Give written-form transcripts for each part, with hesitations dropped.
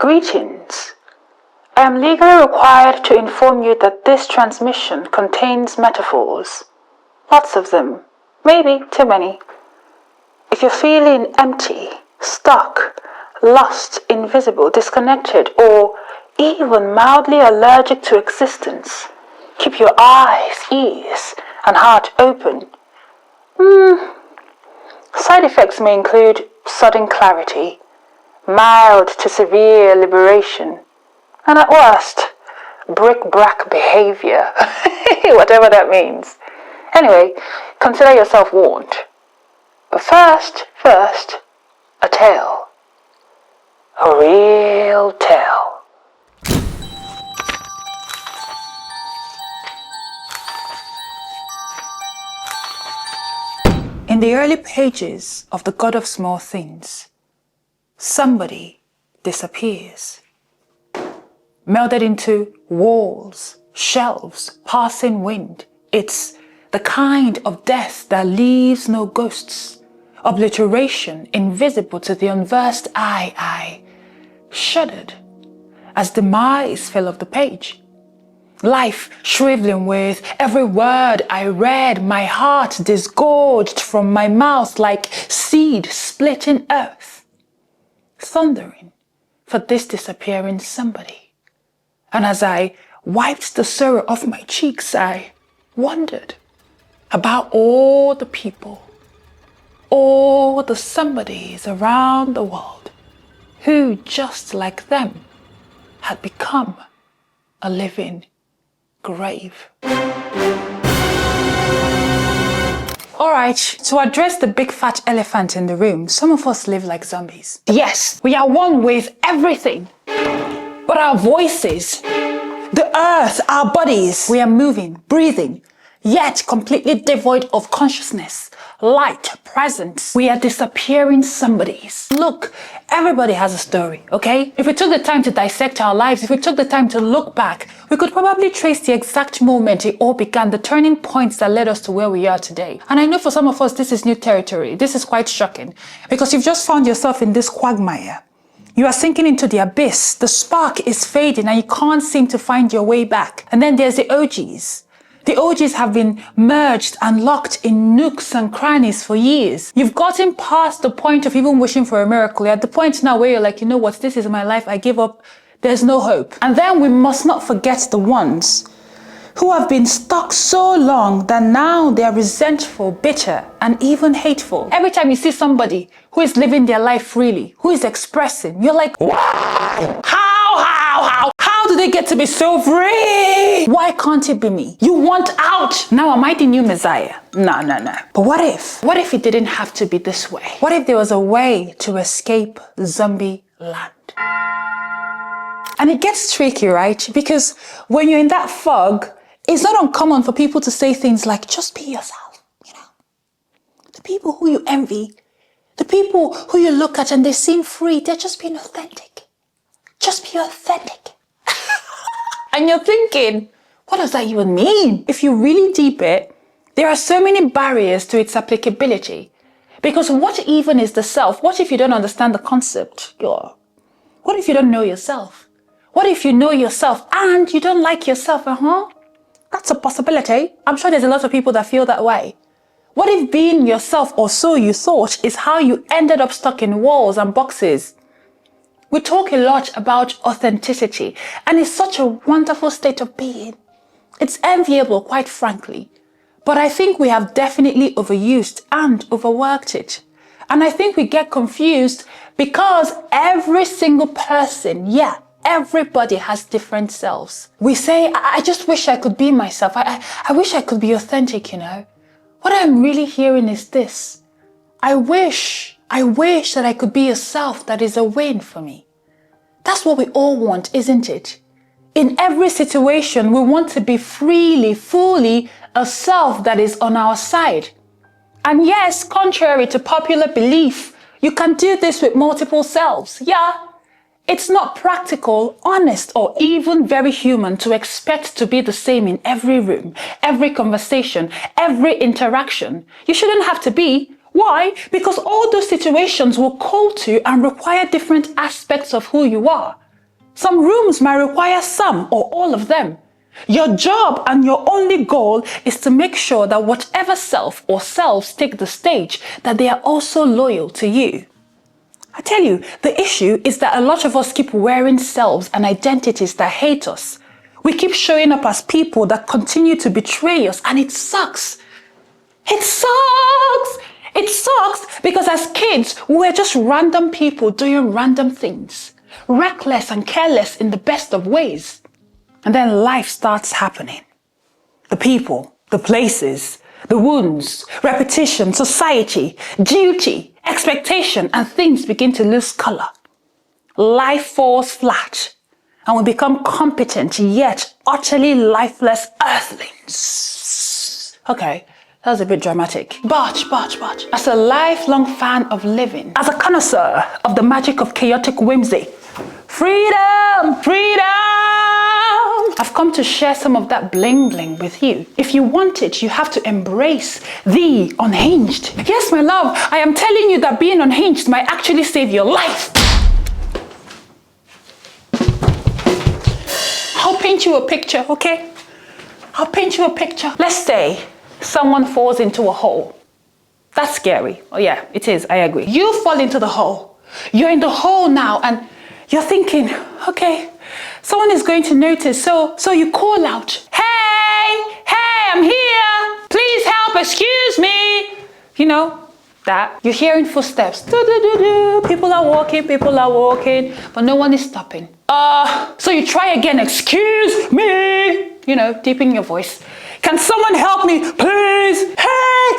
Greetings. I am legally required to inform you that this transmission contains metaphors. Lots of them. Maybe too many. If you're feeling empty, stuck, lost, invisible, disconnected, or even mildly allergic to existence, keep your eyes, ears, and heart open. Side effects may include sudden clarity, mild to severe liberation, and at worst, brick-brack behavior, whatever that means. Anyway, consider yourself warned. But first, a tale. A real tale. In the early pages of The God of Small Things, somebody disappears. Melded into walls, shelves, passing wind. It's the kind of death that leaves no ghosts. Obliteration invisible to the unversed eye. I shuddered as demise fell off the page. Life shriveling with every word I read, my heart disgorged from my mouth like seed splitting earth. Thundering for this disappearing somebody. And as I wiped the sorrow off my cheeks, I wondered about all the people, all the somebodies around the world who, just like them, had become a living grave. Alright, to address the big fat elephant in the room, some of us live like zombies. Yes, we are one with everything. But our voices, the earth, our bodies, we are moving, breathing, yet completely devoid of consciousness, light, presence. We are disappearing somebodies. Look, everybody has a story, okay? If we took the time to dissect our lives, if we took the time to look back, we could probably trace the exact moment it all began, the turning points that led us to where we are today. And I know for some of us, this is new territory. This is quite shocking because you've just found yourself in this quagmire. You are sinking into the abyss. The spark is fading and you can't seem to find your way back. And then there's the OGs. The OGs have been merged and locked in nooks and crannies for years. You've gotten past the point of even wishing for a miracle. You're at the point now where you're like, you know what, this is my life, I give up, there's no hope. And then we must not forget the ones who have been stuck so long that now they are resentful, bitter, and even hateful. Every time you see somebody who is living their life freely, who is expressing, you're like, wow, how do they get to be so free? Why can't it be me? You want out. Now am I the new Messiah? No. But what if it didn't have to be this way? What if there was a way to escape Zombieland? And it gets tricky, right? Because when you're in that fog, it's not uncommon for people to say things like, just be yourself, you know. The people who you envy, the people who you look at and they seem free, they're just being authentic. Just be authentic. And you're thinking, what does that even mean? If you really deep it, there are so many barriers to its applicability. Because what even is the self? What if you don't understand the concept? What if you don't know yourself? What if you know yourself and you don't like yourself? That's a possibility. I'm sure there's a lot of people that feel that way. What if being yourself, or so you thought, is how you ended up stuck in walls and boxes? We talk a lot about authenticity, and it's such a wonderful state of being. It's enviable, quite frankly. But I think we have definitely overused and overworked it. And I think we get confused because every single person, everybody has different selves. We say, I just wish I could be myself. I wish I could be authentic, you know. What I'm really hearing is this. I wish that I could be a self that is a win for me. That's what we all want, isn't it? In every situation, we want to be freely, fully a self that is on our side. And yes, contrary to popular belief, you can do this with multiple selves. Yeah. It's not practical, honest, or even very human to expect to be the same in every room, every conversation, every interaction. You shouldn't have to be. Why? Because all those situations will call to and require different aspects of who you are. Some rooms might require some or all of them. Your job and your only goal is to make sure that whatever self or selves take the stage, that they are also loyal to you. I tell you, the issue is that a lot of us keep wearing selves and identities that hate us. We keep showing up as people that continue to betray us, and it sucks. It sucks! It sucks because as kids, we were just random people doing random things, reckless and careless in the best of ways. And then life starts happening. The people, the places, the wounds, repetition, society, duty, expectation, and things begin to lose color. Life falls flat, and we become competent yet utterly lifeless earthlings. Okay, that was a bit dramatic. But, as a lifelong fan of living, as a connoisseur of the magic of chaotic whimsy, freedom, freedom! I've come to share some of that bling bling with you. If you want it, you have to embrace the unhinged. Yes, my love, I am telling you that being unhinged might actually save your life. I'll paint you a picture, okay? I'll paint you a picture. Let's say someone falls into a hole. That's scary. Oh yeah, it is, I agree. You fall into the hole. You're in the hole now and you're thinking, okay, someone is going to notice. So you call out, hey, I'm here. Please help, excuse me. You know, that. You're hearing footsteps. People are walking, but no one is stopping. So you try again, excuse me. You know, deepening your voice. Can someone help me, please? Hey,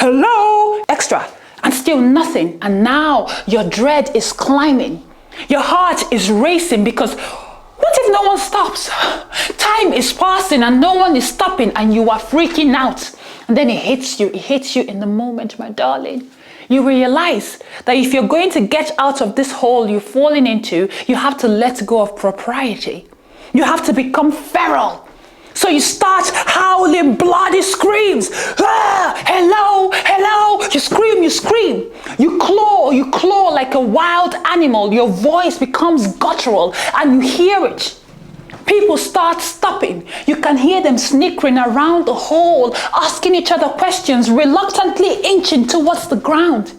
hello. Extra. And still nothing. And now your dread is climbing. Your heart is racing because what if no one stops? Time is passing and no one is stopping and you are freaking out. And then it hits you in the moment, my darling. You realize that if you're going to get out of this hole you're falling into, you have to let go of propriety. You have to become feral. So you start howling bloody screams. Hello. You scream. You claw like a wild animal. Your voice becomes guttural and you hear it. People start stopping. You can hear them snickering around the hole, asking each other questions, reluctantly inching towards the ground.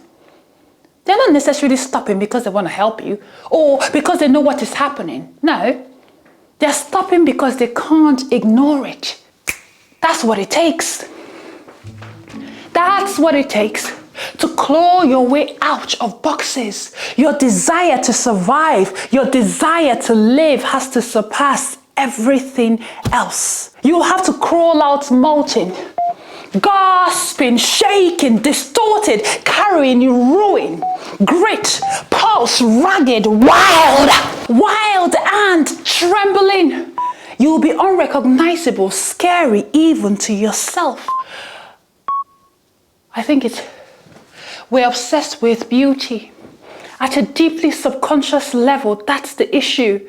They're not necessarily stopping because they want to help you or because they know what is happening. No. They're stopping because they can't ignore it. That's what it takes. That's what it takes to claw your way out of boxes. Your desire to survive, your desire to live has to surpass everything else. You'll have to crawl out molten, gasping, shaking, distorted, carrying ruin, grit, pulse, ragged, wild and trembling. You'll be unrecognizable, scary even to yourself. I think we're obsessed with beauty. At a deeply subconscious level, that's the issue.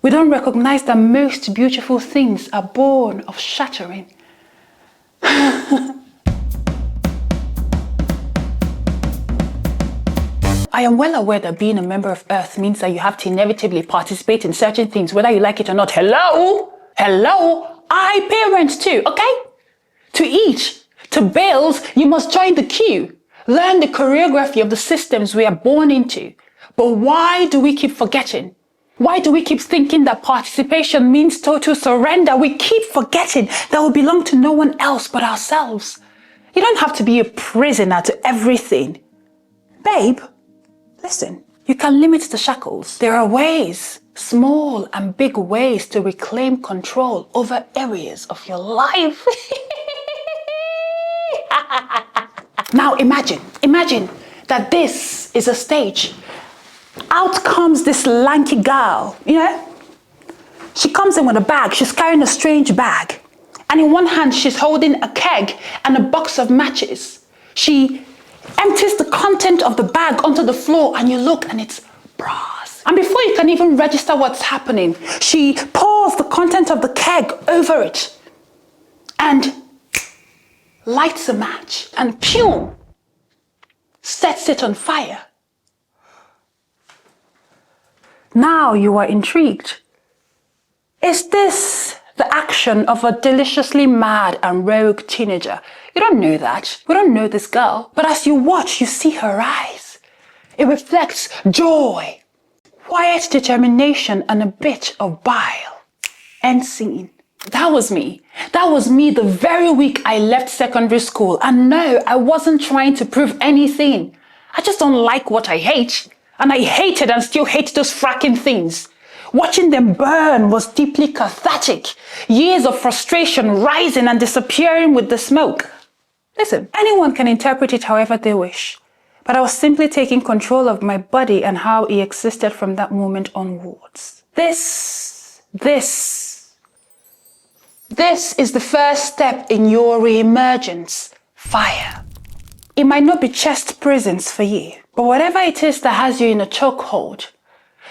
We don't recognize that most beautiful things are born of shattering. I am well aware that being a member of Earth means that you have to inevitably participate in certain things, whether you like it or not. Hello? I pay rent too, okay? To eat, to bills, you must join the queue. Learn the choreography of the systems we are born into. But why do we keep forgetting? Why do we keep thinking that participation means total surrender? We keep forgetting that we belong to no one else but ourselves. You don't have to be a prisoner to everything. Babe, listen, you can limit the shackles. There are ways, small and big ways, to reclaim control over areas of your life. Now imagine that this is a stage. Out comes this lanky girl, you know? She comes in with a bag. She's carrying a strange bag. And in one hand, she's holding a keg and a box of matches. She empties the content of the bag onto the floor and you look and it's bras. And before you can even register what's happening, she pours the content of the keg over it and lights a match and pew, sets it on fire. Now you are intrigued. Is this the action of a deliciously mad and rogue teenager? You don't know that. We don't know this girl. But as you watch, you see her eyes. It reflects joy, quiet determination, and a bit of bile. End scene. That was me. That was me the very week I left secondary school. And no, I wasn't trying to prove anything. I just don't like what I hate. And I hated and still hate those fracking things. Watching them burn was deeply cathartic. Years of frustration rising and disappearing with the smoke. Listen, anyone can interpret it however they wish. But I was simply taking control of my body and how it existed from that moment onwards. This is the first step in your re-emergence. Fire. It might not be chest prisons for you, but whatever it is that has you in a chokehold,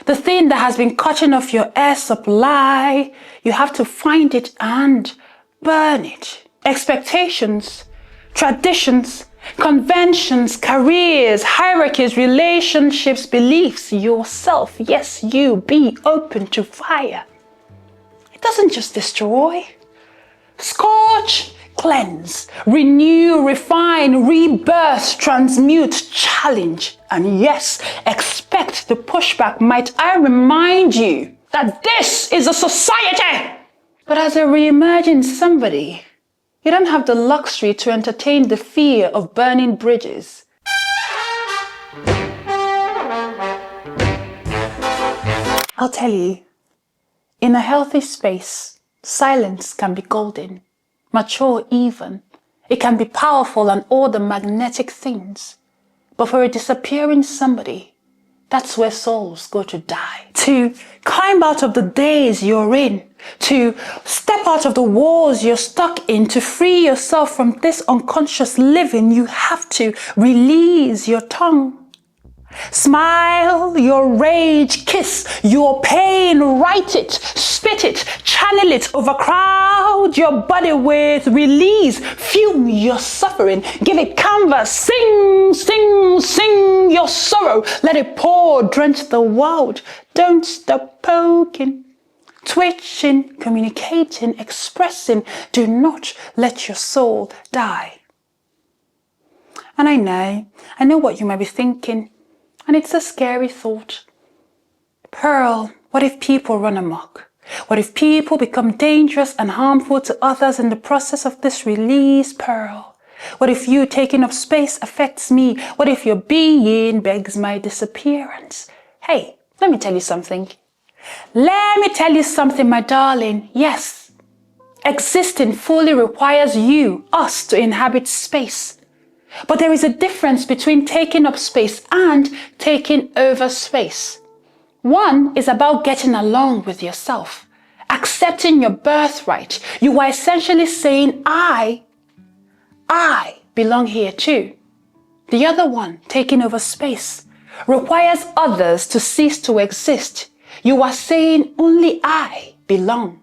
the thing that has been cutting off your air supply, you have to find it and burn it. Expectations, traditions, conventions, careers, hierarchies, relationships, beliefs, yourself. Yes, you be open to fire. It doesn't just destroy. Scorch, cleanse, renew, refine, rebirth, transmute, challenge. And yes, expect the pushback. Might I remind you that this is a society? But as a re-emerging somebody, you don't have the luxury to entertain the fear of burning bridges. I'll tell you, in a healthy space, silence can be golden, mature even. It can be powerful and all the magnetic things. But for a disappearing somebody, that's where souls go to die. To climb out of the days you're in, to step out of the walls you're stuck in, to free yourself from this unconscious living, you have to release your tongue. Smile your rage, kiss your pain, write it, spit it, channel it, overcrowd your body with release, fume your suffering, give it canvas, sing, sing, sing your sorrow, let it pour, drench the world. Don't stop poking, twitching, communicating, expressing. Do not let your soul die. And I know what you might be thinking. And it's a scary thought. Pearl, what if people run amok? What if people become dangerous and harmful to others in the process of this release, Pearl? What if you taking up space affects me? What if your being begs my disappearance? Hey, let me tell you something. Let me tell you something, my darling. Yes, existing fully requires you, us, to inhabit space. But there is a difference between taking up space and taking over space. One is about getting along with yourself, accepting your birthright. You are essentially saying, I belong here too. The other one, taking over space, requires others to cease to exist. You are saying, only I belong.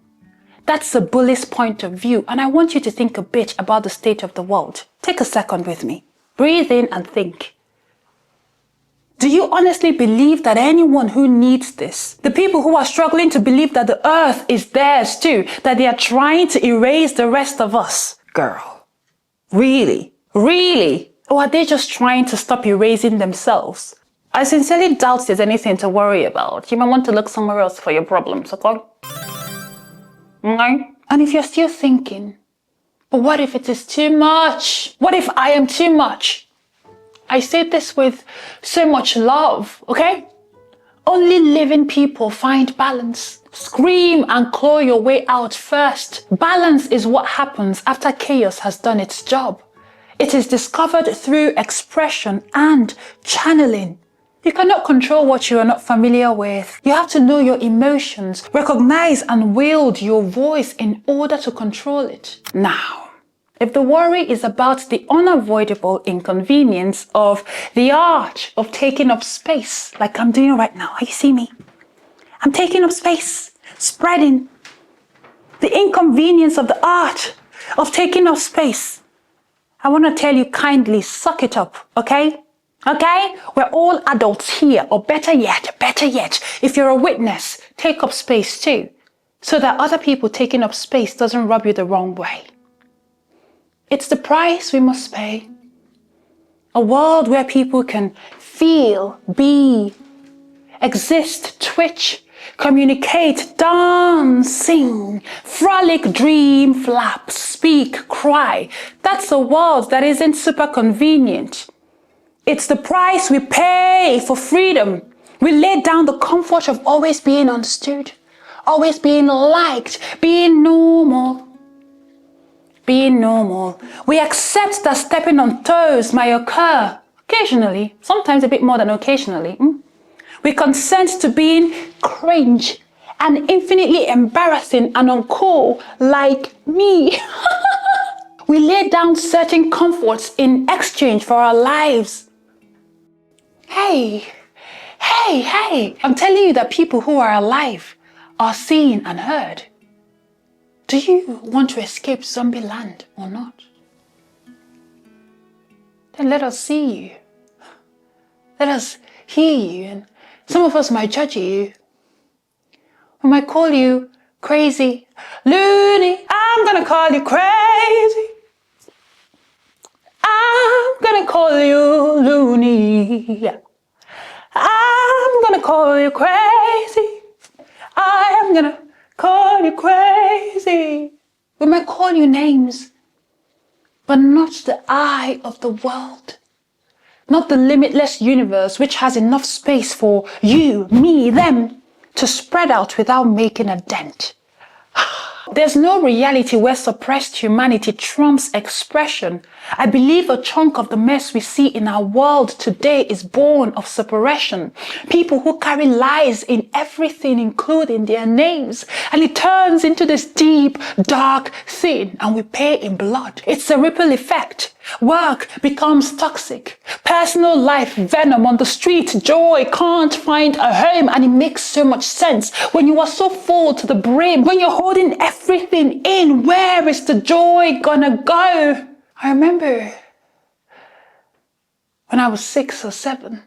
That's a Buddhist point of view, and I want you to think a bit about the state of the world. Take a second with me. Breathe in and think. Do you honestly believe that anyone who needs this, the people who are struggling to believe that the earth is theirs too, that they are trying to erase the rest of us? Girl, really? Really? Or are they just trying to stop erasing themselves? I sincerely doubt there's anything to worry about. You might want to look somewhere else for your problems, okay? Okay? And if you're still thinking, but what if it is too much? What if I am too much? I say this with so much love, okay? Only living people find balance. Scream and claw your way out first. Balance is what happens after chaos has done its job. It is discovered through expression and channeling. You cannot control what you are not familiar with. You have to know your emotions, recognize and wield your voice in order to control it. Now, if the worry is about the unavoidable inconvenience of the art of taking up space, like I'm doing right now, you see me? I'm taking up space, spreading the inconvenience of the art of taking up space. I want to tell you kindly, suck it up, okay? Okay? We're all adults here, or better yet, if you're a witness, take up space too, so that other people taking up space doesn't rub you the wrong way. It's the price we must pay. A world where people can feel, be, exist, twitch, communicate, dance, sing, frolic, dream, flap, speak, cry. That's a world that isn't super convenient. It's the price we pay for freedom. We lay down the comfort of always being understood, always being liked, being normal. Being normal. We accept that stepping on toes might occur occasionally, sometimes a bit more than occasionally. We consent to being cringe and infinitely embarrassing and uncool like me. We lay down certain comforts in exchange for our lives. Hey, I'm telling you that people who are alive are seen and heard. Do you want to escape Zombieland or not? Then let us see you. Let us hear you, and some of us might judge you. We might call you crazy, loony. I'm gonna call you crazy. I'm gonna call you loony. I'm gonna call you crazy. I'm gonna call you crazy. We might call you names, but not the eye of the world. Not the limitless universe which has enough space for you, me, them to spread out without making a dent. There's no reality where suppressed humanity trumps expression. I believe a chunk of the mess we see in our world today is born of suppression. People who carry lies in everything, including their names. And it turns into this deep, dark thing, and we pay in blood. It's a ripple effect. Work becomes toxic. Personal life, venom on the street, joy can't find a home. And it makes so much sense when you are so full to the brim, when you're holding everything in. Where is the joy gonna go? I remember when I was 6 or 7,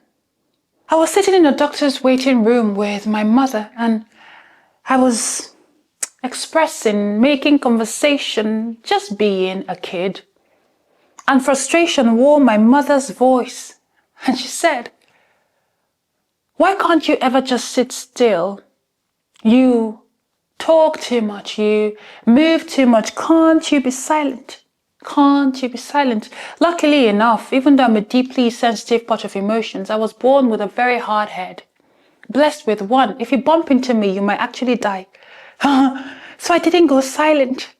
I was sitting in a doctor's waiting room with my mother, and I was expressing, making conversation, just being a kid. And frustration wore my mother's voice, and she said, "Why can't you ever just sit still? You talk too much, you move too much. Can't you be silent? Can't you be silent?" Luckily enough, even though I'm a deeply sensitive pot of emotions, I was born with a very hard head. Blessed with one. If you bump into me, you might actually die. So I didn't go silent.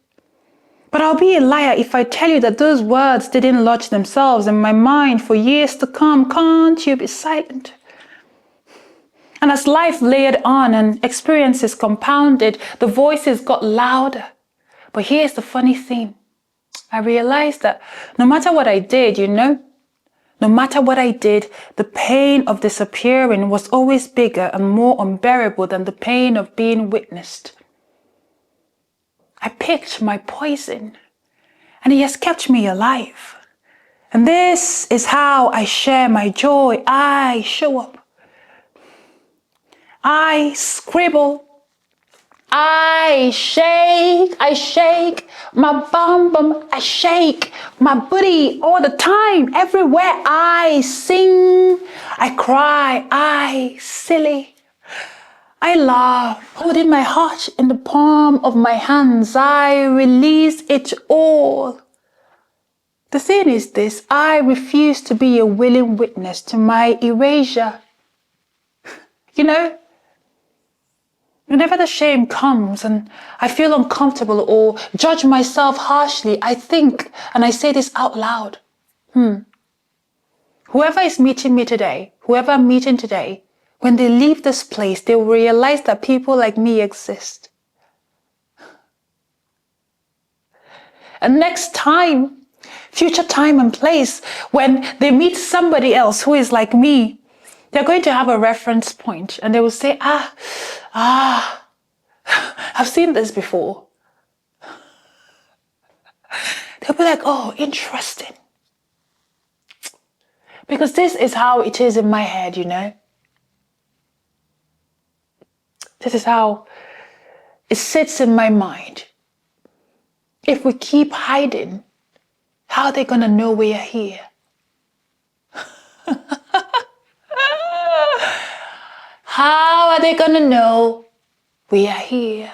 But I'll be a liar if I tell you that those words didn't lodge themselves in my mind for years to come. Can't you be silent? And as life layered on and experiences compounded, the voices got louder. But here's the funny thing. I realized that no matter what I did, no matter what I did, the pain of disappearing was always bigger and more unbearable than the pain of being witnessed. I picked my poison, and it has kept me alive. And this is how I share my joy. I show up. I scribble. I shake my bum, I shake my booty all the time, everywhere. I sing, I cry, I silly. I laugh, holding my heart in the palm of my hands. I release it all. The thing is this, I refuse to be a willing witness to my erasure. Whenever the shame comes and I feel uncomfortable or judge myself harshly, I think, and I say this out loud, whoever is meeting me today, whoever I'm meeting today, when they leave this place, they will realize that people like me exist. And next time, future time and place, when they meet somebody else who is like me, they're going to have a reference point and they will say, I've seen this before. They'll be like, oh, interesting. Because this is how it is in my head, you know? This is how it sits in my mind. If we keep hiding, how are they gonna know we are here? How are they gonna know we are here?